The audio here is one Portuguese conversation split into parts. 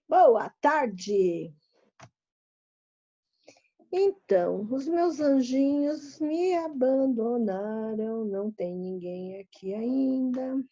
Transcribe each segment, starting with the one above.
Boa tarde! Então, os meus anjinhos me abandonaram, não tem ninguém aqui ainda.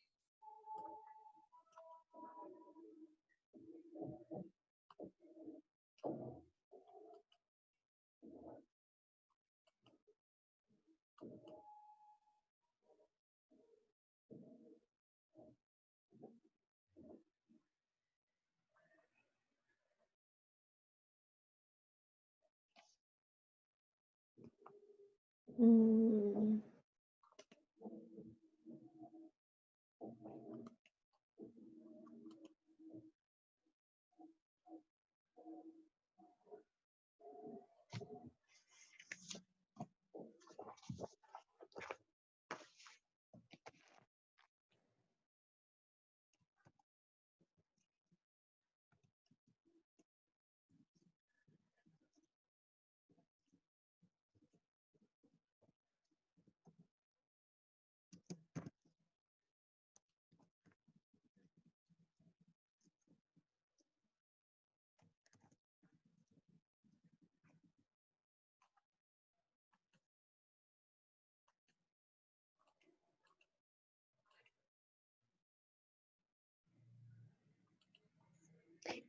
Hum.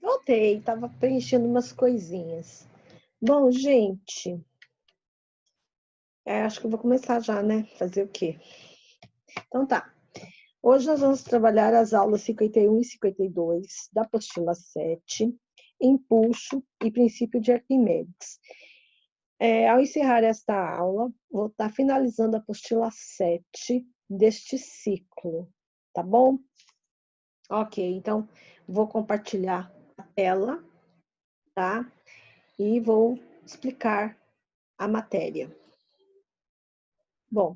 Voltei, estava preenchendo umas coisinhas. Bom, gente, acho que eu vou começar já, né? Fazer o quê? Então tá. Hoje nós vamos trabalhar as aulas 51 e 52 da apostila 7, Empuxo e Princípio de Arquimedes. Ao encerrar esta aula, vou estar finalizando a apostila 7 deste ciclo, tá bom? Ok, então vou compartilhar a tela, tá? E vou explicar a matéria. Bom,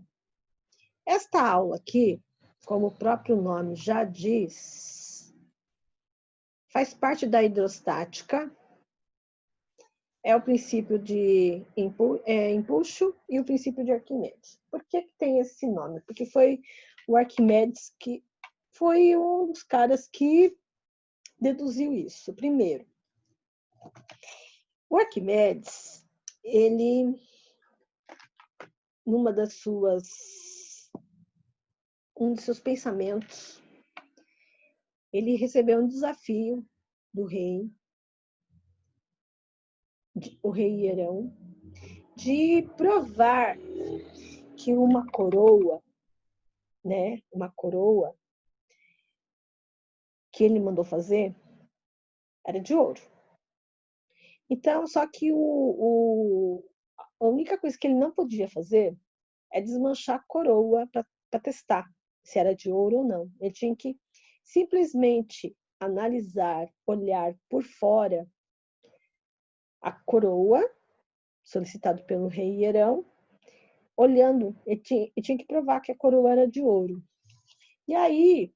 esta aula aqui, como o próprio nome já diz, faz parte da hidrostática, é o princípio de empuxo e o princípio de Arquimedes. Por que tem esse nome? Porque foi o Arquimedes que foi um dos caras que deduziu isso. Primeiro, o Arquimedes, ele, um dos seus pensamentos, ele recebeu um desafio do rei, o rei Hierão, de provar que uma coroa, né, uma coroa que ele mandou fazer era de ouro. Então, só que a única coisa que ele não podia fazer é desmanchar a coroa para testar se era de ouro ou não. Ele tinha que simplesmente analisar, olhar por fora a coroa, solicitado pelo rei Hierão, olhando, ele tinha que provar que a coroa era de ouro. E aí,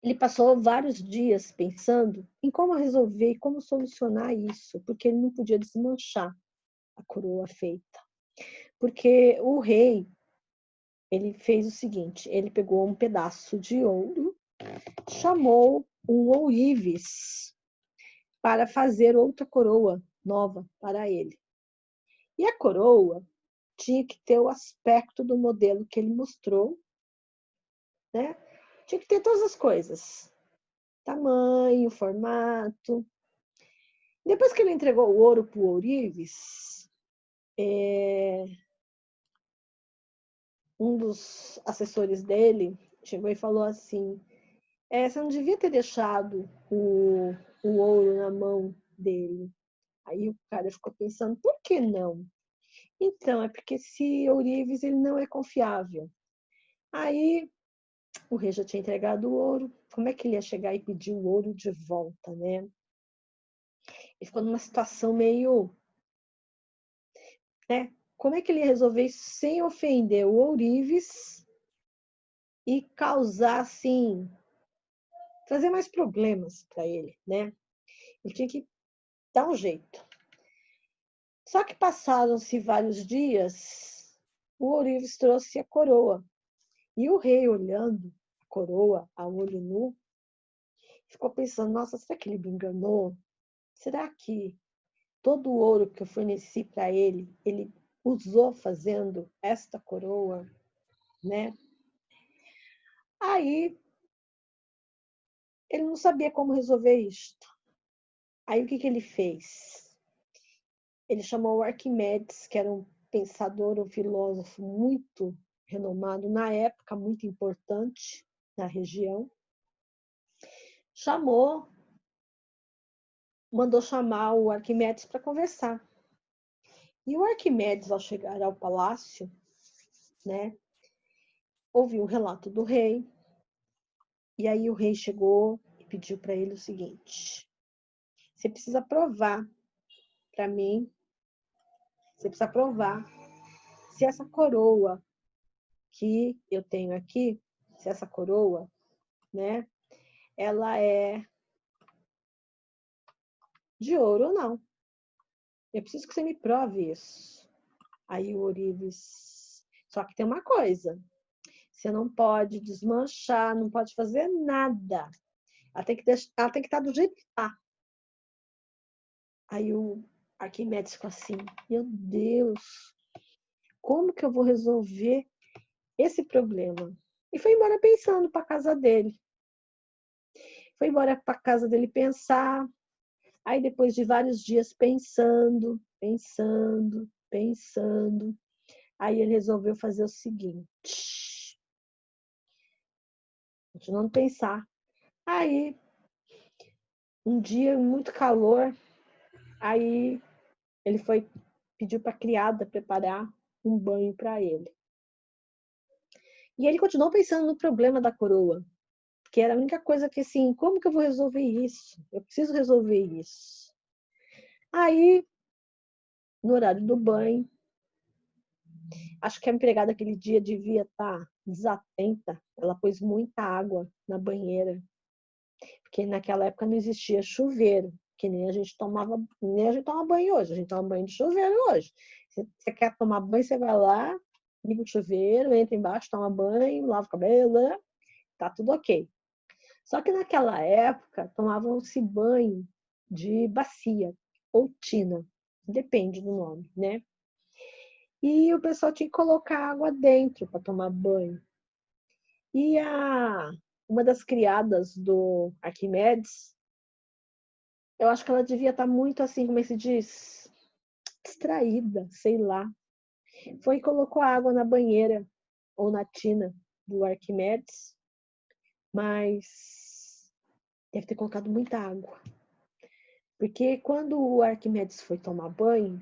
ele passou vários dias pensando em como resolver e como solucionar isso, porque ele não podia desmanchar a coroa feita. Porque o rei, ele fez o seguinte, ele pegou um pedaço de ouro, chamou um ourives para fazer outra coroa nova para ele. E a coroa tinha que ter o aspecto do modelo que ele mostrou, né? Tinha que ter todas as coisas. Tamanho, formato. Depois que ele entregou o ouro para o ourives, um dos assessores dele chegou e falou assim, você não devia ter deixado o ouro na mão dele. Aí o cara ficou pensando, por que não? Então, é porque esse ourives ele não é confiável. Aí o rei já tinha entregado o ouro. Como é que ele ia chegar e pedir o ouro de volta, né? Ele ficou numa situação meio, né? Como é que ele ia resolver isso sem ofender o ourives e causar, assim, trazer mais problemas para ele, né? Ele tinha que dar um jeito. Só que passaram-se vários dias, o ourives trouxe a coroa. E o rei, olhando a coroa a olho nu, ficou pensando, nossa, será que ele me enganou? Será que todo o ouro que eu forneci para ele, ele usou fazendo esta coroa, né? Aí ele não sabia como resolver isto. Aí o que ele fez? Ele chamou o Arquimedes, que era um pensador, um filósofo muito renomado na época, muito importante na região. Mandou chamar o Arquimedes para conversar. E o Arquimedes, ao chegar ao palácio, né, ouviu o relato do rei. E aí o rei chegou e pediu para ele o seguinte: você precisa provar para mim, você precisa provar se essa coroa que eu tenho aqui, se essa coroa, né, ela é de ouro ou não. Eu preciso que você me prove isso. Aí o ourives, só que tem uma coisa, você não pode desmanchar, não pode fazer nada. Ela tem que estar do jeito que está. Aí o Arquimedes ficou assim, meu Deus, como que eu vou resolver esse problema? E foi embora pensando para casa dele. Foi embora para casa dele pensar. Aí depois de vários dias pensando, aí ele resolveu fazer o seguinte, continuando a pensar. Aí, um dia, muito calor, aí ele pediu para a criada preparar um banho para ele. E ele continuou pensando no problema da coroa, que era a única coisa que, assim, como que eu vou resolver isso? Eu preciso resolver isso. Aí, no horário do banho, acho que a empregada aquele dia devia estar desatenta, ela pôs muita água na banheira, porque naquela época não existia chuveiro, que nem a gente toma banho hoje, a gente toma banho de chuveiro hoje. Você quer tomar banho, você vai lá, liga o chuveiro, entra embaixo, toma banho, lava o cabelo, né? Tá tudo ok. Só que naquela época tomavam-se banho de bacia ou tina, depende do nome, né? E o pessoal tinha que colocar água dentro para tomar banho. E uma das criadas do Arquimedes, eu acho que ela devia estar muito assim, como é que se diz? Distraída, sei lá. Foi e colocou água na banheira ou na tina do Arquimedes, mas deve ter colocado muita água. Porque quando o Arquimedes foi tomar banho,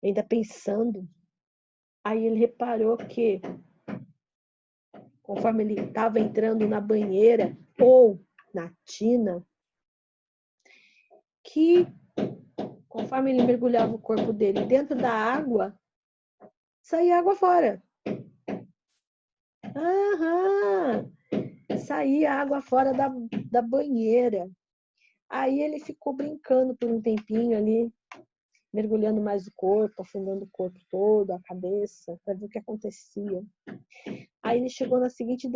ainda pensando, aí ele reparou que, conforme ele estava entrando na banheira ou na tina, que conforme ele mergulhava o corpo dele dentro da água, saía água fora. Aham! Saía água fora da banheira. Aí ele ficou brincando por um tempinho ali, mergulhando mais o corpo, afundando o corpo todo, a cabeça, para ver o que acontecia. Aí ele chegou na seguinte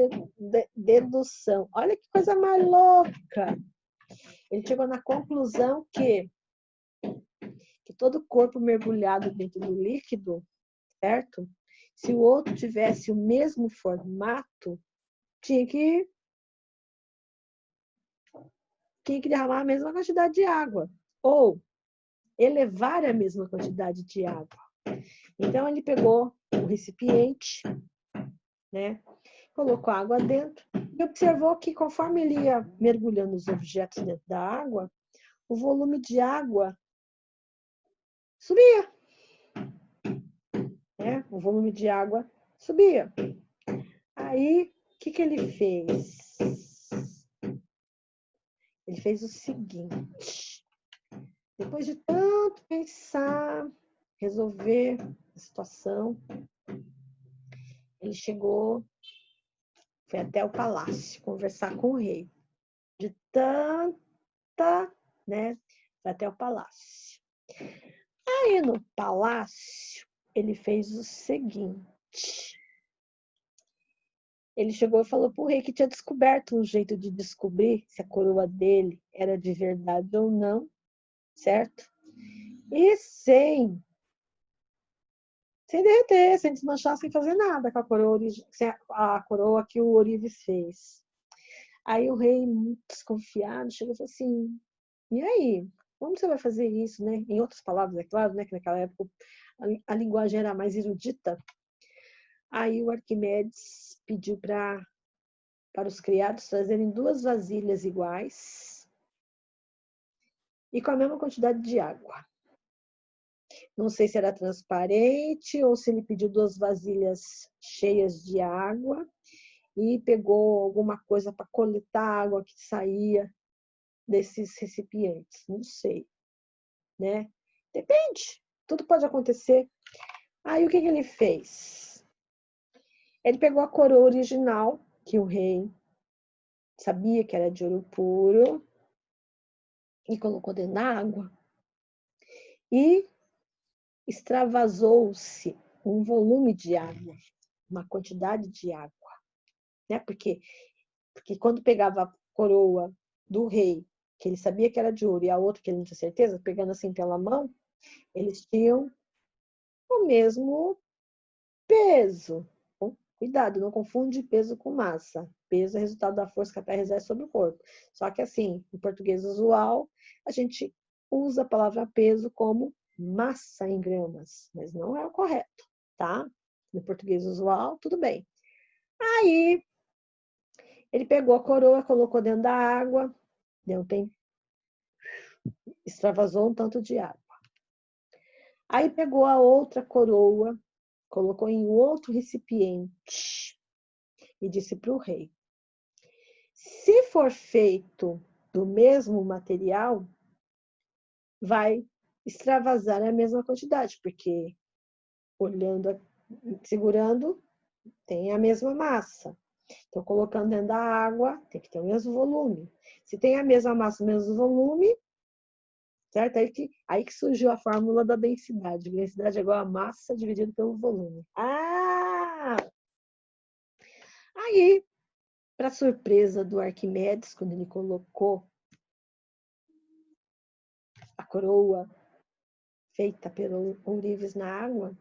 dedução. Olha que coisa mais louca! Ele chegou na conclusão que todo o corpo mergulhado dentro do líquido, certo? Se o outro tivesse o mesmo formato, tinha que derramar a mesma quantidade de água. Ou elevar a mesma quantidade de água. Então, ele pegou o recipiente, né? Colocou a água dentro e observou que, conforme ele ia mergulhando os objetos dentro da água, o volume de água subia. né? O volume de água subia. Aí, o que ele fez? Ele fez o seguinte: depois de tanto pensar, resolver a situação, ele chegou, foi até o palácio conversar com o rei. De tanta, né? Foi até o palácio. Aí no palácio, ele fez o seguinte: ele chegou e falou para o rei que tinha descoberto um jeito de descobrir se a coroa dele era de verdade ou não, certo? E sem derreter, sem desmanchar, sem fazer nada com a coroa, a coroa que o Orives fez. Aí o rei, muito desconfiado, chegou e falou assim: e aí? Como você vai fazer isso, né? Em outras palavras, é claro, né? Que naquela época a linguagem era mais erudita. Aí o Arquimedes pediu para os criados trazerem 2 vasilhas iguais e com a mesma quantidade de água. Não sei se era transparente ou se ele pediu 2 vasilhas cheias de água e pegou alguma coisa para coletar a água que saía desses recipientes. Não sei, né? Depende, tudo pode acontecer. Aí o que ele fez? Ele pegou a coroa original, que o rei sabia que era de ouro puro, e colocou dentro da água. E extravasou-se um volume de água, uma quantidade de água, né? Porque quando pegava a coroa do rei, que ele sabia que era de ouro, e a outra que ele não tinha certeza, pegando assim pela mão, eles tinham o mesmo peso. Bom, cuidado, não confunde peso com massa. Peso é resultado da força que a Terra exerce sobre o corpo. Só que assim, em português usual, a gente usa a palavra peso como massa em gramas, mas não é o correto, tá? No português usual, tudo bem. Aí, ele pegou a coroa, colocou dentro da água, deu tempo, extravasou um tanto de água. Aí pegou a outra coroa, colocou em outro recipiente e disse para o rei: se for feito do mesmo material, vai extravasar a mesma quantidade, porque olhando, segurando, tem a mesma massa. Então, colocando dentro da água, tem que ter o mesmo volume. Se tem a mesma massa, o mesmo volume, certo? Aí que surgiu a fórmula da densidade. Densidade é igual a massa dividido pelo volume. Aí, para surpresa do Arquimedes, quando ele colocou a coroa feita pelo ourives na água,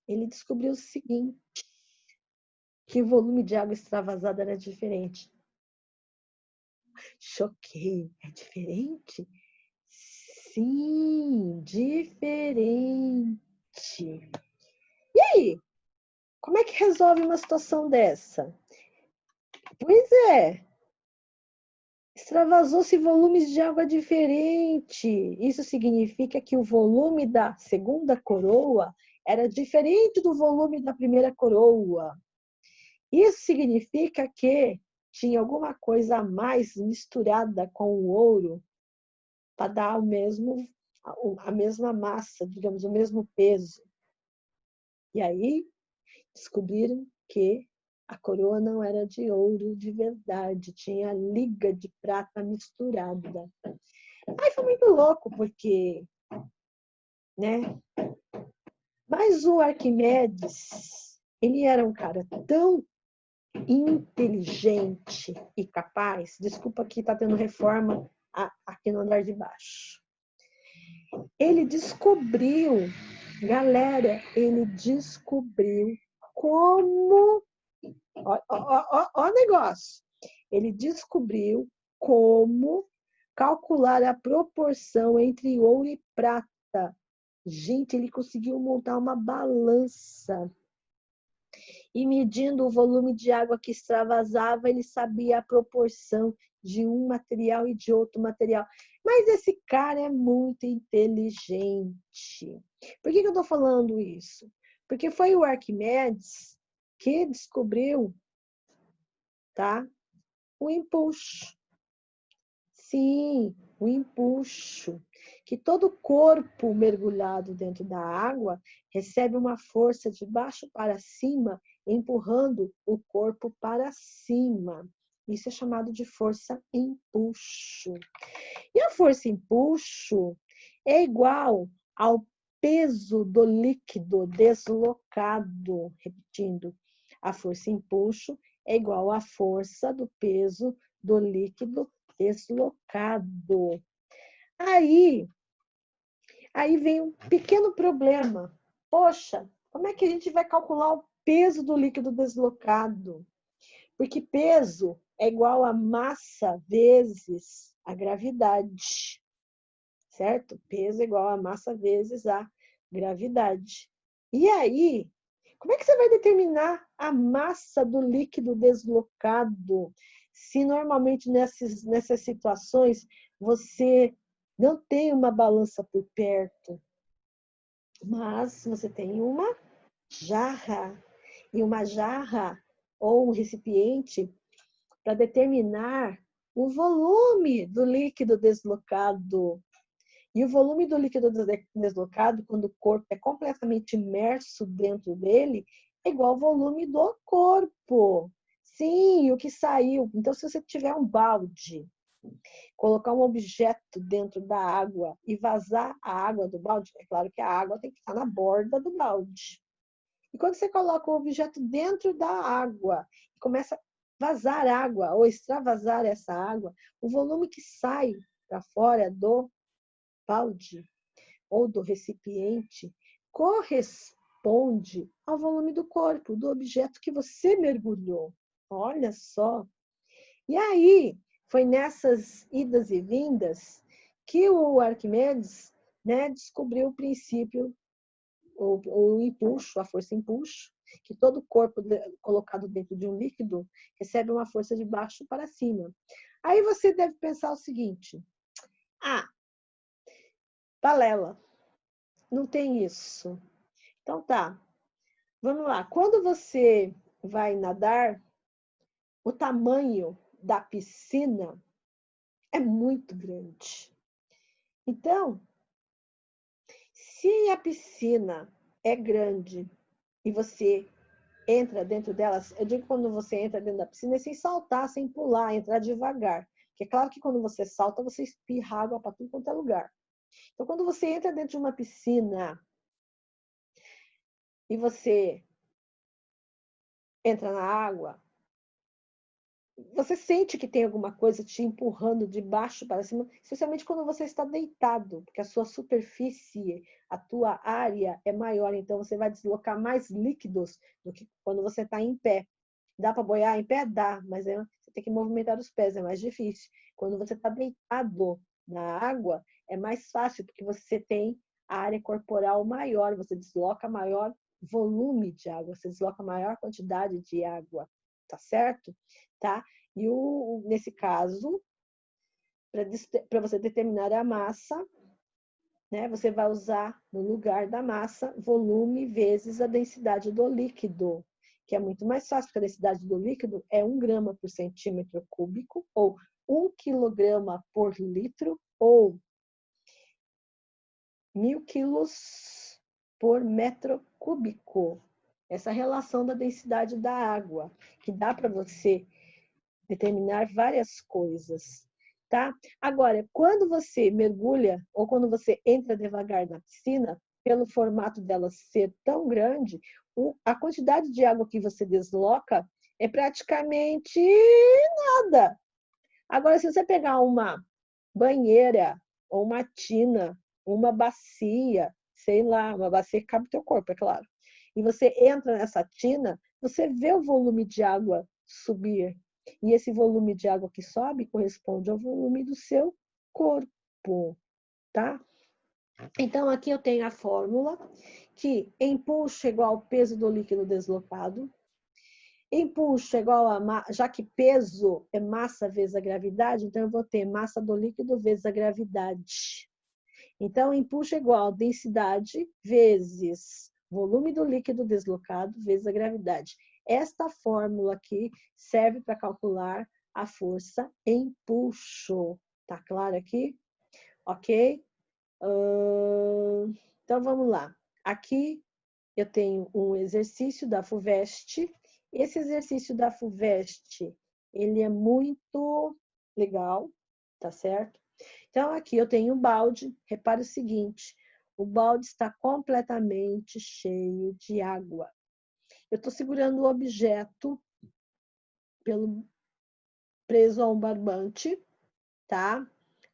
ele descobriu o seguinte, que o volume de água extravasada era diferente. Choquei, é diferente? Sim, diferente. E aí, como é que resolve uma situação dessa? Pois é, extravasou-se volumes de água diferente. Isso significa que o volume da segunda coroa era diferente do volume da primeira coroa. Isso significa que tinha alguma coisa a mais misturada com o ouro para dar a mesma massa, digamos, o mesmo peso. E aí descobriram que a coroa não era de ouro de verdade, tinha liga de prata misturada. Aí foi muito louco, porque, né? Mas o Arquimedes, ele era um cara tão inteligente e capaz. Desculpa que está tendo reforma aqui no andar de baixo. Ele descobriu, galera, ele descobriu como. Ó, negócio. Ele descobriu como calcular a proporção entre ouro e prata. Gente, ele conseguiu montar uma balança. E medindo o volume de água que extravasava, ele sabia a proporção de um material e de outro material. Mas esse cara é muito inteligente. Por que eu estou falando isso? Porque foi o Arquimedes que descobriu, tá? O empuxo. Sim, o empuxo. Que todo corpo mergulhado dentro da água recebe uma força de baixo para cima, empurrando o corpo para cima. Isso é chamado de força empuxo. E a força empuxo é igual ao peso do líquido deslocado. Repetindo, a força empuxo é igual à força do peso do líquido deslocado. Aí vem um pequeno problema. Poxa, como é que a gente vai calcular o peso do líquido deslocado? Porque peso é igual a massa vezes a gravidade, certo? Peso é igual a massa vezes a gravidade. E aí, como é que você vai determinar a massa do líquido deslocado se normalmente nessas situações você não tem uma balança por perto, mas você tem uma jarra. E uma jarra ou um recipiente para determinar o volume do líquido deslocado. E o volume do líquido deslocado, quando o corpo é completamente imerso dentro dele, é igual ao volume do corpo. Sim, o que saiu. Então, se você tiver um balde, colocar um objeto dentro da água e vazar a água do balde, é claro que a água tem que estar na borda do balde. E quando você coloca o objeto dentro da água e começa a vazar água ou extravasar essa água, o volume que sai para fora do balde ou do recipiente corresponde ao volume do corpo, do objeto que você mergulhou. Olha só. E aí, foi nessas idas e vindas que o Arquimedes, né, descobriu o princípio, o empuxo, a força empuxo, que todo corpo colocado dentro de um líquido recebe uma força de baixo para cima. Aí você deve pensar o seguinte: ah, balela, não tem isso. Então tá, vamos lá. Quando você vai nadar, o tamanho da piscina é muito grande. Então, se a piscina é grande e você entra dentro delas, eu digo quando você entra dentro da piscina, é sem saltar, sem pular, entrar devagar. Porque é claro que quando você salta, você espirra água para tudo quanto é lugar. Então, quando você entra dentro de uma piscina e você entra na água, você sente que tem alguma coisa te empurrando de baixo para cima, especialmente quando você está deitado, porque a sua superfície, a tua área é maior, então você vai deslocar mais líquidos do que quando você está em pé. Dá para boiar em pé? Dá, mas você tem que movimentar os pés, é mais difícil. Quando você está deitado na água, é mais fácil, porque você tem a área corporal maior, você desloca maior volume de água, você desloca maior quantidade de água, tá certo? Tá? E nesse caso, para você determinar a massa, né, você vai usar no lugar da massa volume vezes a densidade do líquido, que é muito mais fácil, porque a densidade do líquido é 1 grama por centímetro cúbico, ou 1 quilograma por litro, ou 1.000 quilos por metro cúbico. Essa relação da densidade da água, que dá para você determinar várias coisas, tá? Agora, quando você mergulha ou quando você entra devagar na piscina, pelo formato dela ser tão grande, a quantidade de água que você desloca é praticamente nada. Agora, se você pegar uma banheira ou uma tina, uma bacia, sei lá, uma bacia que cabe no teu corpo, é claro, e você entra nessa tina, você vê o volume de água subir. E esse volume de água que sobe corresponde ao volume do seu corpo, tá? Então, aqui eu tenho a fórmula que empuxo é igual ao peso do líquido deslocado. Empuxo é igual a... Já que peso é massa vezes a gravidade, então eu vou ter massa do líquido vezes a gravidade. Então, empuxo é igual a densidade vezes volume do líquido deslocado vezes a gravidade. Esta fórmula aqui serve para calcular a força empuxo. Tá claro aqui? Ok? Então, vamos lá. Aqui eu tenho um exercício da FUVEST. Esse exercício da FUVEST, ele é muito legal, tá certo? Então, aqui eu tenho um balde. Repare o seguinte, o balde está completamente cheio de água. Eu estou segurando o objeto preso a um barbante, tá?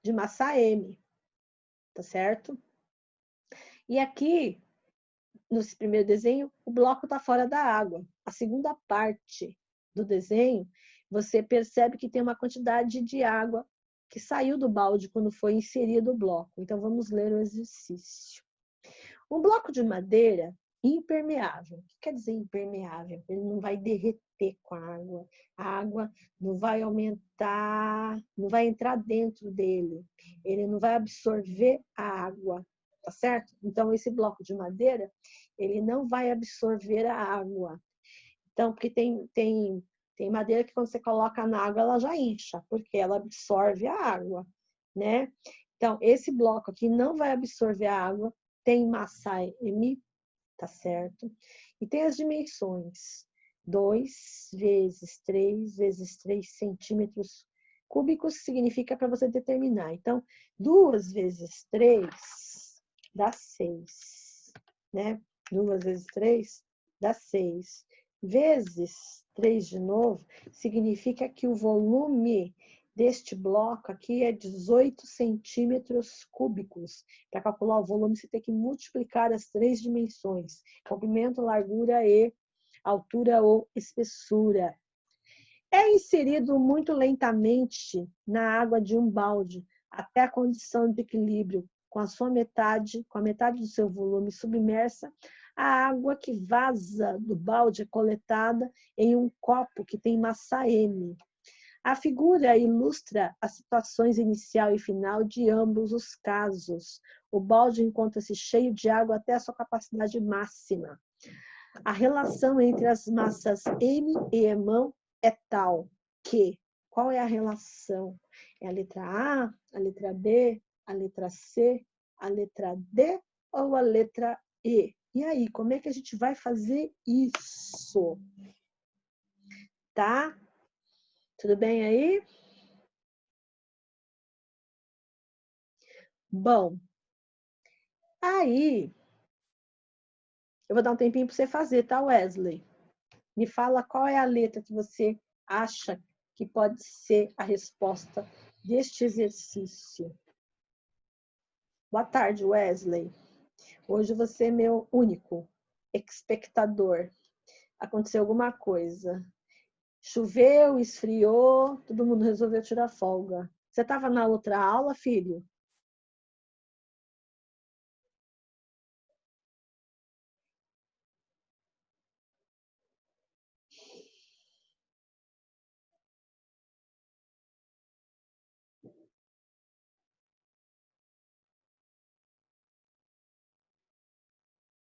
De massa M, tá certo? E aqui, nesse primeiro desenho, o bloco está fora da água. A segunda parte do desenho, você percebe que tem uma quantidade de água que saiu do balde quando foi inserido o bloco. Então, vamos ler o exercício. Um bloco de madeira impermeável. O que quer dizer impermeável? Ele não vai derreter com a água não vai aumentar, não vai entrar dentro dele, ele não vai absorver a água, tá certo? Então, esse bloco de madeira, ele não vai absorver a água. Então, porque tem madeira que quando você coloca na água, ela já incha, porque ela absorve a água, né? Então, esse bloco aqui não vai absorver a água, tem massa M, tá certo? E tem as dimensões. 2 vezes 3 vezes 3 centímetros cúbicos significa para você determinar. Então, 2 vezes 3 dá 6, né? 2 vezes 3 dá 6. Vezes 3 de novo, significa que o volume deste bloco aqui é 18 centímetros cúbicos. Para calcular o volume, você tem que multiplicar as 3 dimensões: comprimento, largura e altura ou espessura. É inserido muito lentamente na água de um balde até a condição de equilíbrio com a metade do seu volume submersa. A água que vaza do balde é coletada em um copo que tem massa M. A figura ilustra as situações inicial e final de ambos os casos. O balde encontra-se cheio de água até a sua capacidade máxima. A relação entre as massas M e Emão é tal que... Qual é a relação? É a letra A, a letra B, a letra C, a letra D ou a letra E? E aí, como é que a gente vai fazer isso? Tá? Tudo bem aí? Bom, aí eu vou dar um tempinho para você fazer, tá, Wesley? Me fala qual é a letra que você acha que pode ser a resposta deste exercício. Boa tarde, Wesley. Hoje você é meu único espectador. Aconteceu alguma coisa. Choveu, esfriou, todo mundo resolveu tirar folga. Você estava na outra aula, filho?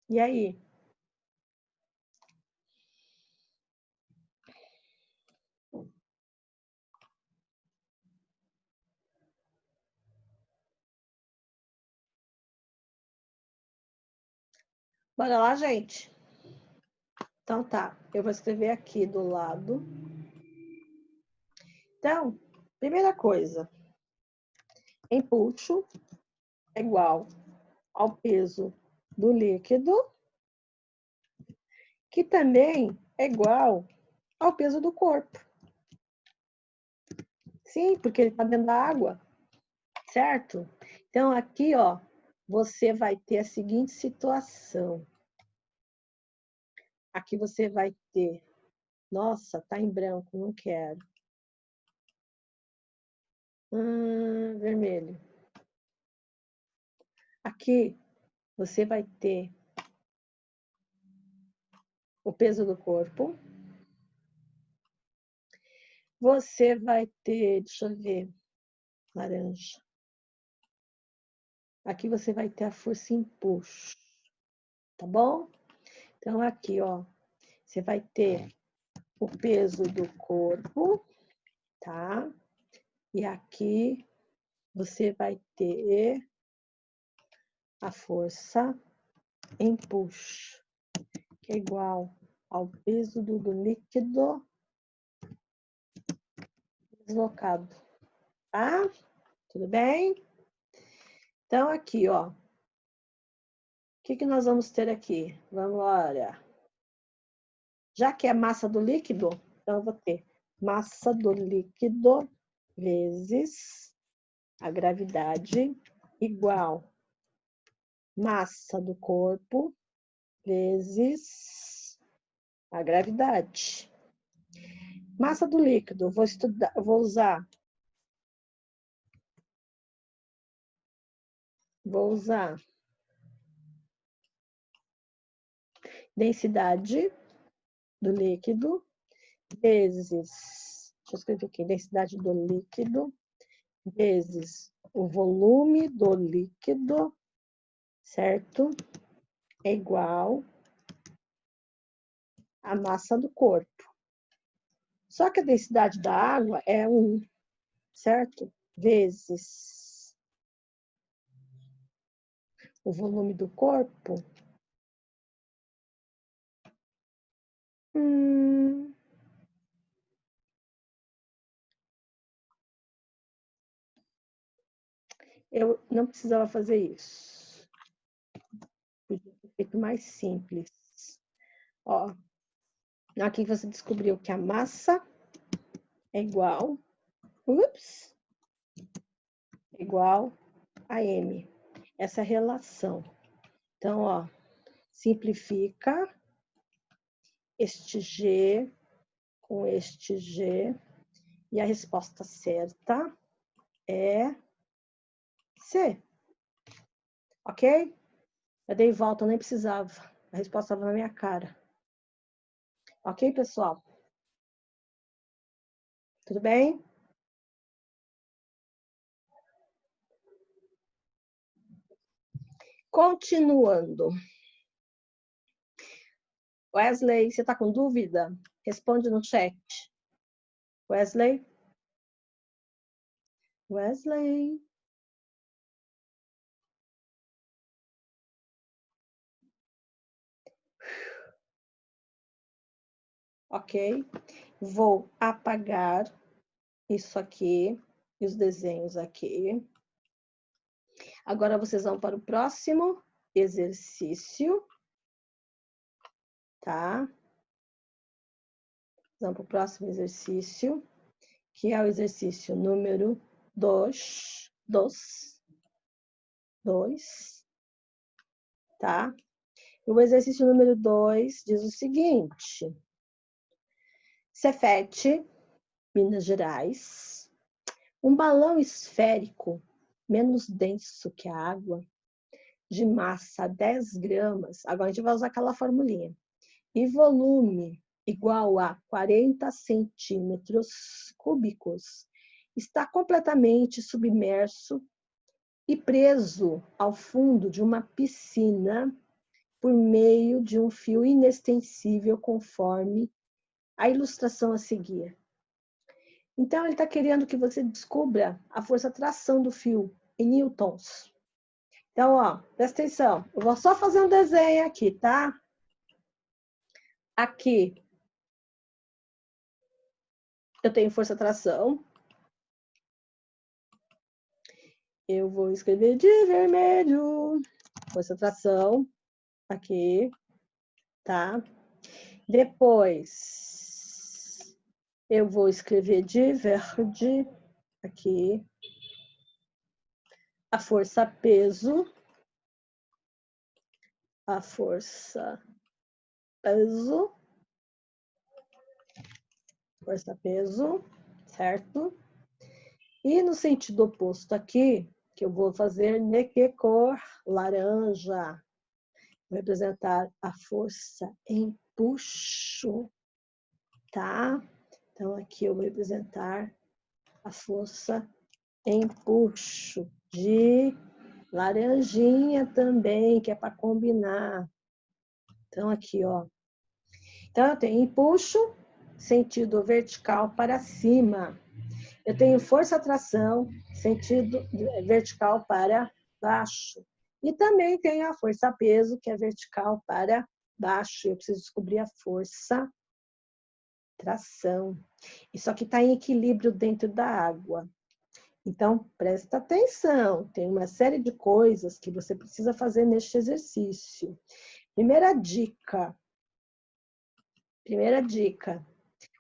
E aí? Bora lá, gente? Então tá, eu vou escrever aqui do lado. Então, primeira coisa, empuxo é igual ao peso do líquido, que também é igual ao peso do corpo. Sim, porque ele está dentro da água, certo? Então, aqui, ó, você vai ter a seguinte situação. Aqui você vai ter... Nossa, tá em branco, não quero. Vermelho. Aqui você vai ter o peso do corpo. Você vai ter, deixa eu ver, laranja. Aqui você vai ter a força empuxo, tá bom? Então, aqui, ó, você vai ter o peso do corpo, tá? E aqui você vai ter a força empuxo, que é igual ao peso do líquido deslocado, tá? Tudo bem? Então, aqui, ó. O que nós vamos ter aqui? Vamos olhar. Já que é massa do líquido, então eu vou ter massa do líquido vezes a gravidade igual massa do corpo vezes a gravidade. Massa do líquido, vou usar densidade do líquido vezes, deixa eu escrever aqui, densidade do líquido vezes o volume do líquido, certo? É igual a massa do corpo. Só que a densidade da água é 1, certo? Vezes o volume do corpo. Eu não precisava fazer isso. Podia ter feito mais simples. Ó, aqui você descobriu que a massa é igual, igual a M. Essa relação. Então, ó, simplifica este G com este G e a resposta certa é C. Ok? Eu dei volta, eu nem precisava. A resposta estava na minha cara. Ok, pessoal? Tudo bem? Continuando. Wesley, você está com dúvida? Responde no chat. Wesley? Wesley? Ok. Vou apagar isso aqui e os desenhos aqui. Agora vocês vão para o próximo exercício. Tá? Vamos para o próximo exercício, que é o exercício número 2, tá? O exercício número 2 diz o seguinte: Cefete, Minas Gerais, um balão esférico menos denso que a água, de massa 10 gramas, agora a gente vai usar aquela formulinha, e volume igual a 40 centímetros cúbicos, está completamente submerso e preso ao fundo de uma piscina por meio de um fio inextensível, conforme a ilustração a seguir. Então, ele está querendo que você descubra a força-tração do fio em newtons. Então, ó, presta atenção. Eu vou só fazer um desenho aqui, tá? Aqui, eu tenho força-tração. Eu vou escrever de vermelho. Força-tração. Aqui, tá? Depois, eu vou escrever de verde. Aqui. A força-peso. A força-peso. Força-peso, certo? E no sentido oposto aqui, que eu vou fazer de que cor? Laranja. Vou representar a força empuxo, tá? Então, aqui eu vou representar a força empuxo de laranjinha também, que é para combinar. Então, aqui, ó. Então, eu tenho empuxo, sentido vertical para cima. Eu tenho força-tração, sentido vertical para baixo. E também tenho a força-peso, que é vertical para baixo. Eu preciso descobrir a força-tração. Isso aqui está em equilíbrio dentro da água. Então, presta atenção. Tem uma série de coisas que você precisa fazer neste exercício. Primeira dica.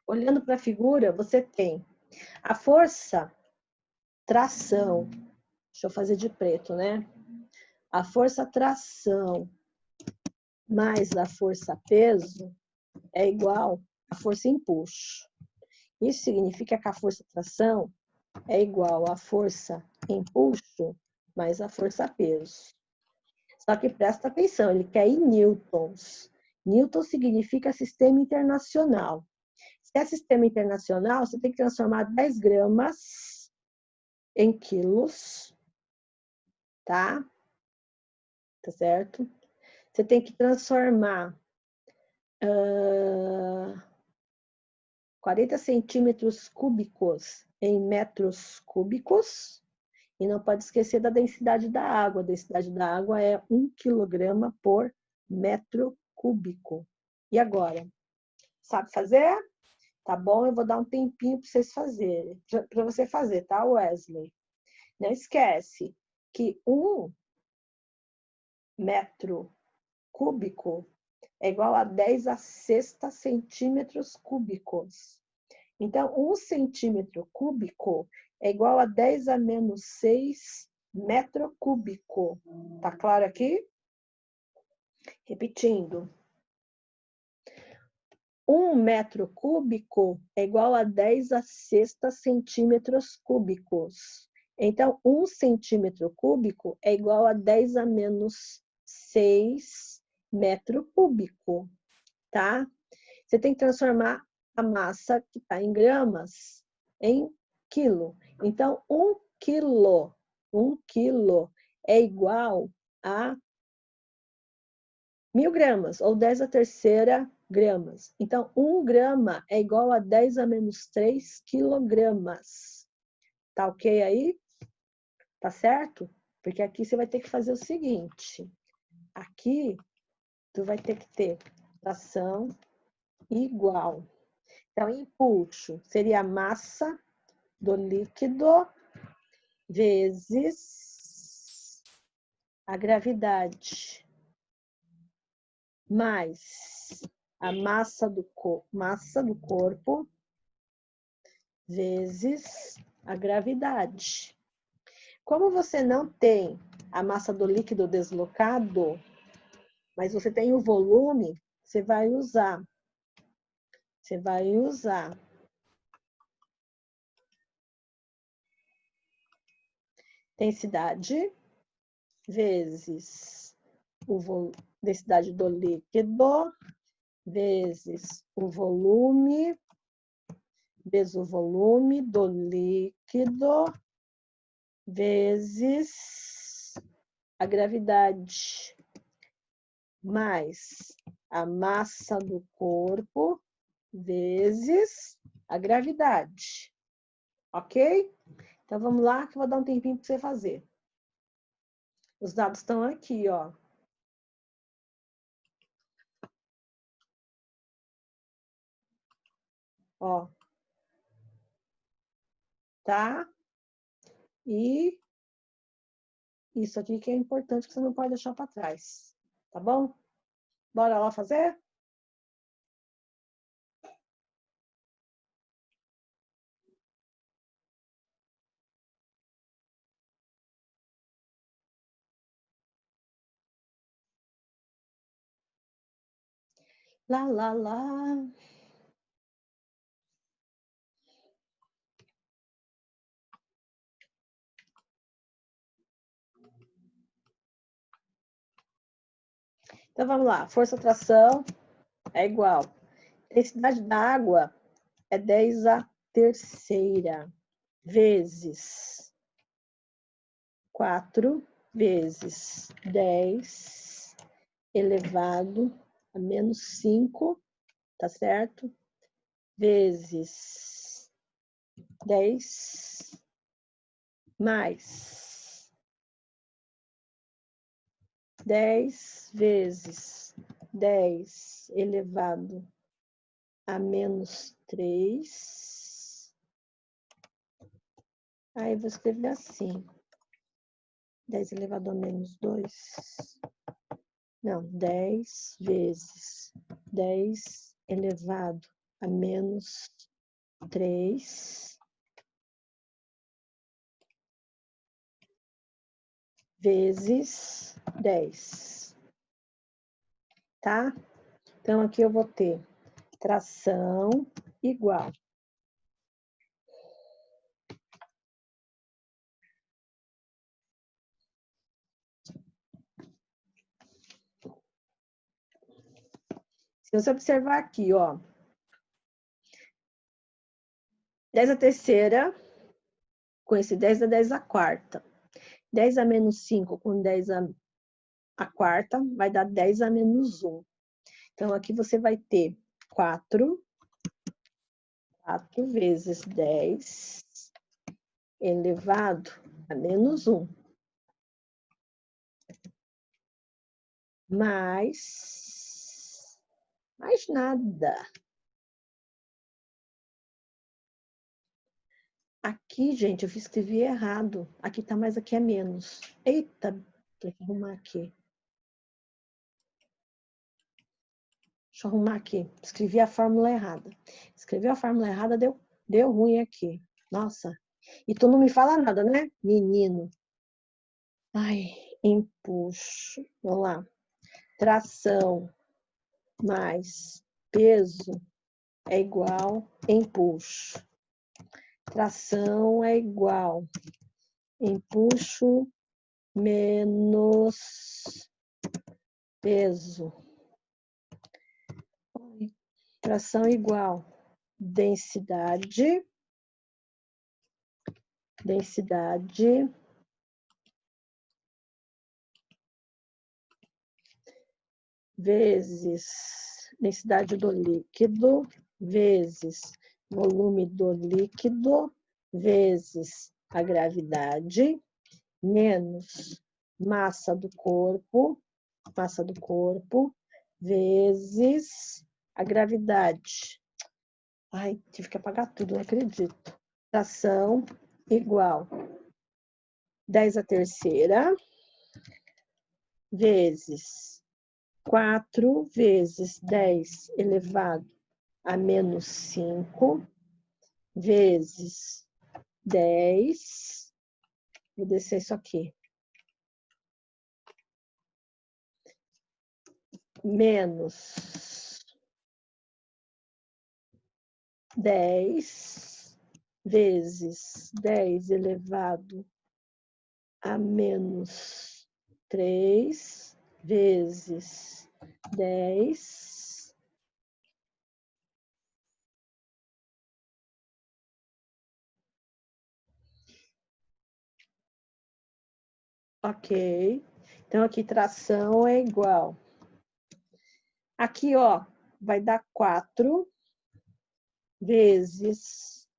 Olhando para a figura, você tem a força-tração. Deixa eu fazer de preto, né? A força-tração mais a força-peso é igual à força-empuxo. Isso significa que a força-tração é igual à força-empuxo mais a força-peso. Só que presta atenção, ele quer em newtons. Newton significa sistema internacional. Se é sistema internacional, você tem que transformar 10 gramas em quilos, tá? Tá certo? Você tem que transformar 40 centímetros cúbicos em metros cúbicos. E não pode esquecer da densidade da água. A densidade da água é 1 quilograma por metro cúbico. E agora? Sabe fazer? Tá bom? Eu vou dar um tempinho para vocês fazerem. Para você fazer, tá, Wesley? Não esquece que 1 metro cúbico é igual a 10 a sexta centímetros cúbicos. Então, 1 centímetro cúbico é igual a 10 a menos 6 metro cúbico. Tá claro aqui? Repetindo. 1 metro cúbico é igual a 10 a sexta centímetros cúbicos. Então, 1 centímetro cúbico é igual a 10 a menos 6 metro cúbico, tá? Você tem que transformar a massa que está em gramas em quilo. Então, 1 quilo é igual a 1.000 gramas, ou 10 a terceira gramas. Então, 1 grama é igual a 10 a menos 3 quilogramas. Tá ok aí? Tá certo? Porque aqui você vai ter que fazer o seguinte. Aqui, tu vai ter que ter tração igual. Então, empuxo seria a massa do líquido vezes a gravidade, mais a massa do corpo vezes a gravidade. Como você não tem a massa do líquido deslocado, mas você tem o volume, você vai usar densidade vezes densidade do líquido vezes o volume do líquido vezes a gravidade mais a massa do corpo vezes a gravidade. Ok? Então, vamos lá, que eu vou dar um tempinho para você fazer. Os dados estão aqui, ó. Ó. Tá? E isso aqui que é importante, que você não pode deixar para trás. Tá bom? Bora lá fazer? Lá, lá, lá. Então, vamos lá. Força-tração é igual. Densidade da água é 10 a terceira vezes 4 vezes 10 elevado a menos 5, tá certo? Vezes 10 mais 10 vezes 10 elevado a menos 3. Aí, vou escrever assim. 10 elevado a menos 2. Não, 10 vezes 10 elevado a menos 3 vezes 10, tá? Então, aqui eu vou ter tração igual. Se você observar aqui, ó, 10 à terceira, com esse 10 dá 10 à quarta. 10 a menos 5 com 10 à quarta vai dar 10 a menos 1. Então, aqui você vai ter 4 vezes 10 elevado a menos 1. Mais nada. Aqui, gente, eu escrevi errado. Aqui tá mais, aqui é menos. Eita, tem que arrumar aqui. Deixa eu arrumar aqui. Escrevi a fórmula errada. Escrevi a fórmula errada, deu ruim aqui. Nossa. E tu não me fala nada, né, menino? Ai, empuxo. Vamos lá. Tração mais peso é igual empuxo. Tração é igual empuxo menos peso. Tração igual densidade vezes densidade do líquido vezes volume do líquido vezes a gravidade menos massa do corpo vezes a gravidade. Ai, tive que apagar tudo, não acredito. Tração igual 10 à terceira vezes 4 vezes 10 elevado a menos 5 vezes 10. Vou descer isso aqui. Menos 10 vezes 10 elevado a menos 3 vezes 10. Ok. Então, aqui tração é igual. Aqui, ó, vai dar 4 vezes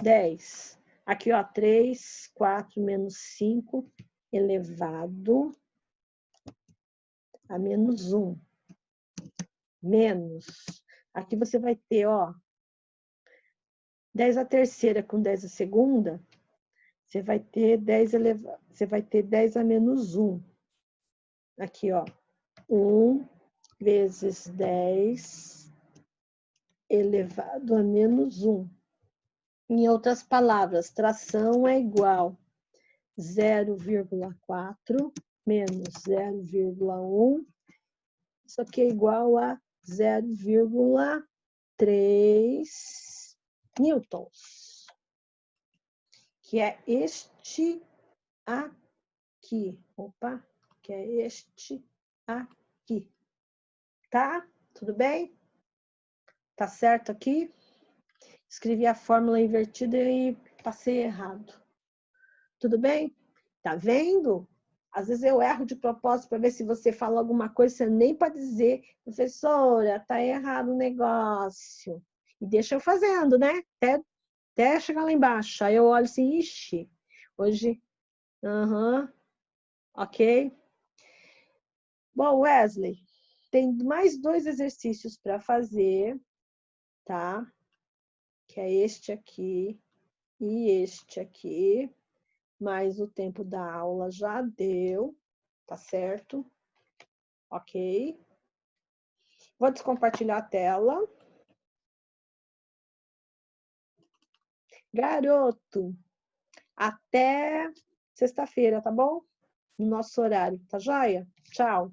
10. Aqui, ó, 3, 4 menos 5 elevado a menos 1. Menos. Aqui você vai ter, ó, 10 à terceira com 10 à segunda, você vai ter 10 a menos 1. Aqui, ó, 1 vezes 10 elevado a menos 1. Em outras palavras, tração é igual 0,4 menos 0,1. Isso aqui é igual a 0,3 newtons, que é este aqui. Opa, que é este aqui. Tá? Tudo bem? Tá certo aqui? Escrevi a fórmula invertida e passei errado. Tudo bem? Tá vendo? Às vezes eu erro de propósito para ver se você fala alguma coisa, você nem pode dizer, professora, tá errado o negócio. E deixa eu fazendo, né? Até chegar lá embaixo. Aí eu olho assim, ixi, hoje, ok. Bom, Wesley, tem mais 2 exercícios para fazer, tá? Que é este aqui e este aqui. Mas o tempo da aula já deu, tá certo? Ok. Vou descompartilhar a tela. Garoto, até sexta-feira, tá bom? No nosso horário, tá joia? Tchau.